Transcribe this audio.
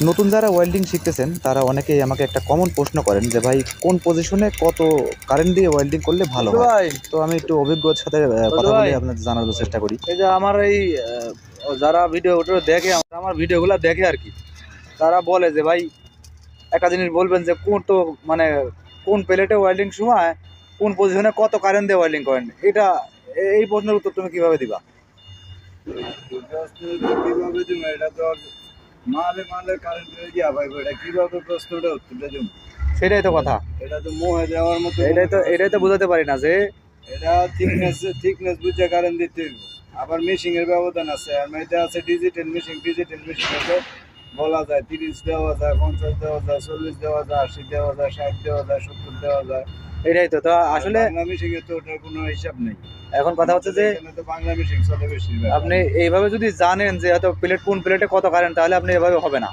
নতুন যারা ওয়েল্ডিং শিখতেছেন তারা অনেকেই আমাকে একটা কমন প্রশ্ন করেন যে ভাই কোন পজিশনে কত কারেন্ট দিয়ে ওয়েল্ডিং করলে ভালো বন্ধু হয়। ভাই, তো আমি একটু অভিজ্ঞতার সাথে বন্ধু কথা বলে ভাই, আপনাদের জানার চেষ্টা করি। এই যে আমার এই যারা ভিডিও দেখে, আমার ভিডিওগুলো দেখে আর কি, তারা বলে যে ভাই একটা জিনিস বলবেন যে কোন তো মানে কোন প্লেটে ওয়েল্ডিং সময় কোন পজিশনে কত কারেন্ট দিয়ে ওয়েল্ডিং করেন, এটা এই প্রশ্নের উত্তর তুমি কিভাবে দিবা? কিভাবে দিব এটা তো আর মালে মালে কারেন্টের গিয়া পাইবো, এটা কিভাবে প্রশ্নটা উত্তরটা দিব? সেটাই তো কথা। এটা তো মোহে দেওয়ার মতো এটাই তো বোঝাতে পারি না যে এটা থিকনেস বুঝে কারেন্ট দিতে হইব। আবার মেশিং এর ব্যবধান আছে, আর এটা আছে ডিজিটাল মেশিং হতে বলা যায় 30 দেওয়া যায়, 50 দেওয়া যায়, 40 দেওয়া যায়, 80 দেওয়া যায়, 60 দেওয়া যায়, 70 দেওয়া যায়। এটাই তো তো আসলে বাংলা মেশিং এ তো ওটার কোনো হিসাব নেই। এখন কথা হচ্ছে যে এখানে তো বাংলা মেশিং চলে বেশি। আপনি এইভাবে যদি জানেন যে এত প্লেট কোন প্লেটে কত কারেন্ট, তাহলে আপনি এভাবে হবে না।